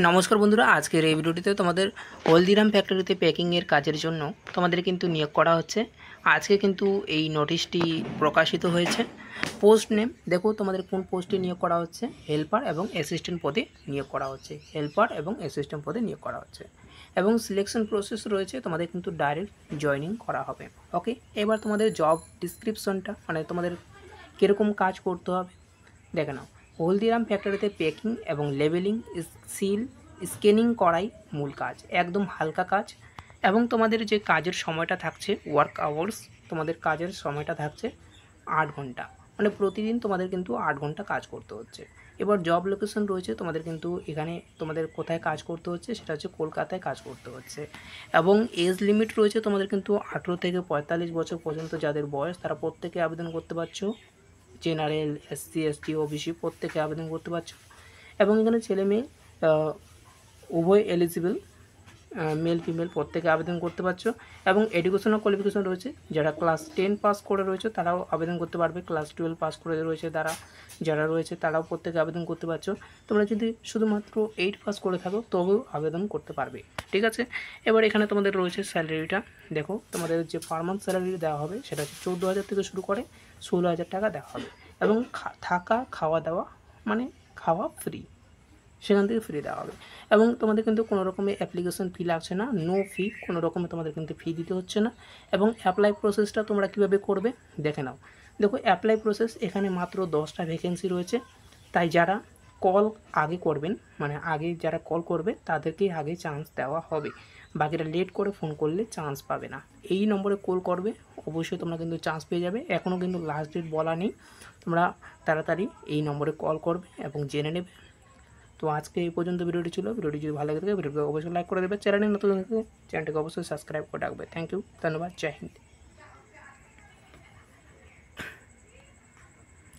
নমস্কার বন্ধুরা, আজকের এই ভিডিওটিতে তোমাদের হলদিরাম ফ্যাক্টরিতে প্যাকিংয়ের কাজের জন্য তোমাদের কিন্তু নিয়োগ করা হচ্ছে। আজকে কিন্তু এই নোটিশটি প্রকাশিত হয়েছে। পোস্ট নেম দেখো তোমাদের কোন পোস্টে নিয়োগ করা হচ্ছে, হেল্পার এবং অ্যাসিস্ট্যান্ট পদে নিয়োগ করা হচ্ছে। হেল্পার এবং অ্যাসিস্ট্যান্ট পদে নিয়োগ করা হচ্ছে এবং সিলেকশন প্রসেস রয়েছে, তোমাদের কিন্তু ডাইরেক্ট জয়েনিং করা হবে। ওকে, এবার তোমাদের জব ডিসক্রিপশনটা মানে তোমাদের কীরকম কাজ করতে হবে দেখে নাও। হলদিরাম ফ্যাক্টরিতে প্যাকিং এবং লেবেলিং, সিল, স্ক্যানিং করাই মূল কাজ, একদম হালকা কাজ। এবং তোমাদের যে কাজের সময়টা থাকছে ওয়ার্ক আওয়ার্স, তোমাদের কাজের সময়টা থাকছে 8 ঘন্টা, মানে প্রতিদিন তোমাদের কিন্তু 8 ঘন্টা কাজ করতে হচ্ছে। এবার জব লোকেশন রয়েছে তোমাদের কিন্তু এখানে, তোমাদের কোথায় কাজ করতে হচ্ছে সেটা হচ্ছে কলকাতায় কাজ করতে হচ্ছে। এবং এজ লিমিট রয়েছে তোমাদের কিন্তু 18 থেকে 45 বছর পর্যন্ত যাদের বয়স তারা প্রত্যেকে আবেদন করতে পারছো। জেনারেল, এসসি, এসটি, ওবিসি প্রত্যেকে আবেদন করতে পারছো। এবং এখানে ছেলে মেয়ে উভয় এলিজিবল, মেল ফিমেল প্রত্যেকে আবেদন করতে পারছো। এবং এডুকেশনাল কোয়ালিফিকেশন রয়েছে, যারা ক্লাস 10 পাস করে রয়েছে তারাও আবেদন করতে পারবে, ক্লাস 12 পাস করে রয়েছে যারা রয়েছে তারাও প্রত্যেকে আবেদন করতে পারছো। তোমরা যদি শুধুমাত্র 8 পাস করে থাকো তবেও আবেদন করতে পারবে, ঠিক আছে। এবার এখানে তোমাদের রয়েছে স্যালারিটা দেখো, তোমাদের যে পার মান্থ স্যালারি দেওয়া হবে সেটা হচ্ছে 14,000 থেকে শুরু করে 16,000 টাকা দেওয়া হবে। এবং থাকা খাওয়া দাওয়া মানে খাওয়া ফ্রি, সেখান থেকে ফ্রি দেওয়া হবে। এবং তোমাদের কিন্তু কোনো রকমের অ্যাপ্লিকেশন ফি লাগছে না, নো ফি, কোনো রকমের তোমাদের কিন্তু ফি দিতে হচ্ছে না। এবং অ্যাপ্লাই প্রসেসটা তোমরা কীভাবে করবে দেখে নাও। দেখো অ্যাপ্লাই প্রসেস, এখানে মাত্র 10টা ভ্যাকেন্সি রয়েছে, তাই যারা কল আগে করবেন, মানে আগে যারা কল করবে তাদেরকেই আগে চান্স দেওয়া হবে, বাকিরা লেট করে ফোন করলে চান্স পাবে না। এই নম্বরে কল করবে, অবশ্যই তোমরা কিন্তু চান্স পেয়ে যাবে। এখনও কিন্তু লাস্ট ডেট বলা নেই, তোমরা তাড়াতাড়ি এই নম্বরে কল করবে এবং জেনে নেবে। তো আজকে এই পর্যন্ত ভিডিওটি ছিল। ভিডিওটি যদি ভালো লাগে থাকে ভিডিওকে অবশ্যই লাইক করে দেবে, চ্যানেলে নতুন চ্যানেলটিকে অবশ্যই সাবস্ক্রাইব করে রাখবে। থ্যাংক ইউ, ধন্যবাদ, জয় হিন্দ।